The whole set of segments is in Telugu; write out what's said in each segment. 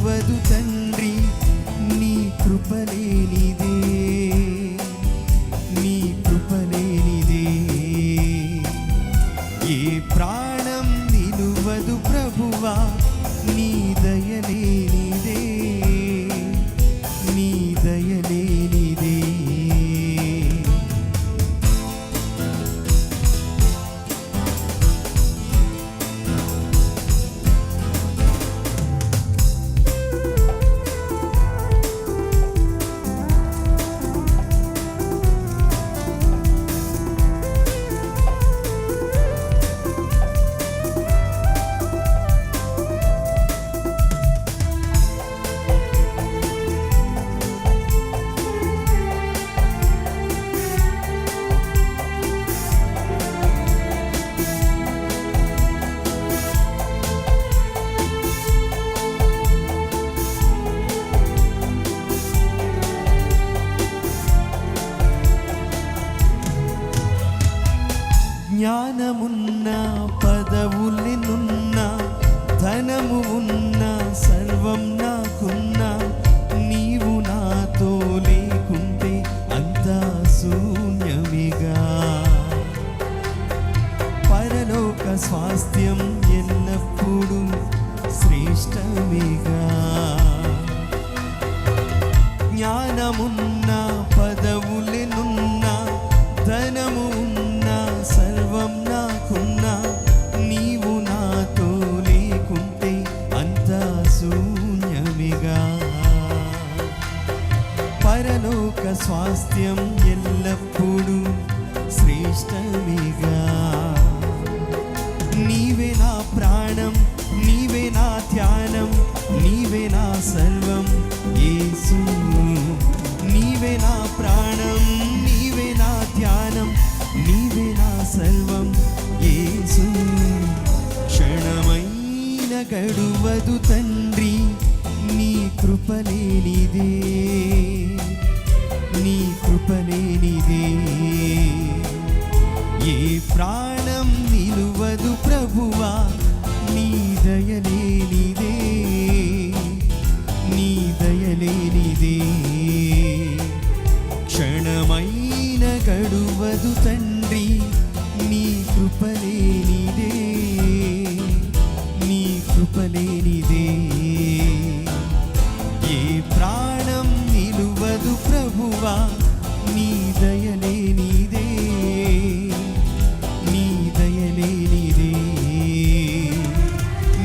గడువదు తండ్రి, నీ కృపలేనిదే, నీ కృపలేనిదే. ఏ ప్రాణం నిలువదు ప్రభువా, నీ దయలేనిదే, నీ దయలేనిదే. జ్ఞానమున్నా పదవులెన్నున్నా, ధనము ఉన్నా, సర్వం నాకున్నా, నీవు నాతో లేకుంటే అంతా శూన్యమిగా. పరలోక స్వాస్థ్యం ఎల్లప్పుడూ శ్రేష్టమిగా. జ్ఞానమున్నా పదవులెన్నున్నా, ధనము ఉన్నా, సర్వం నాకున్నా, నీవు నాతో లేకుంటే అంతా శూన్యమిగా. పరలోక స్వాస్థ్యం ఎల్లప్పుడూ శ్రేష్టమిగా. నీవే నా ప్రాణం, నీవే నా ధ్యానం, నీవే నా సర్వం యేసు. నీవే నా ప్రాణం, నీవే నా ధ్యానం, నీవే నా సర్వం యేసు. క్షణమైన గడువదు తండ్రి, నీ కృపలేనిదే, నీ కృపలేనిదే. ఏ ప్రాణం నిలువదు ప్రభువా, నీ దయలేనిదే, నీ దయలేనిదే. క్షణమైన గడువదు తండ్రి, నీ కృపలేనిదే, నీ కృపలేనిదే. ఏ ప్రాణం నిలువదు ప్రభువా, నీ దయలేనిదే, నీ దయలేనిదే.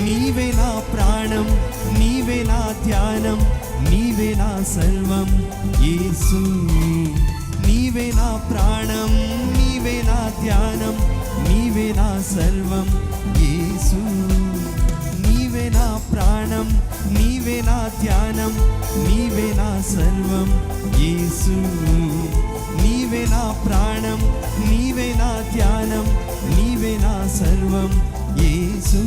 నీవే నా ప్రాణం, నీవే నా ధ్యానం, నీవే నా సర్వం యేసు. నీవే నా ప్రాణం, నీవే నా ధ్యానం, నీవే నా సర్వం యేసు. నీవే నా ప్రాణం, నీవే నా ధ్యానం, నీవే నా సర్వం యేసు. నీవే నా ప్రాణం, నీవే నా ధ్యానం, నీవే నా సర్వం యేసు.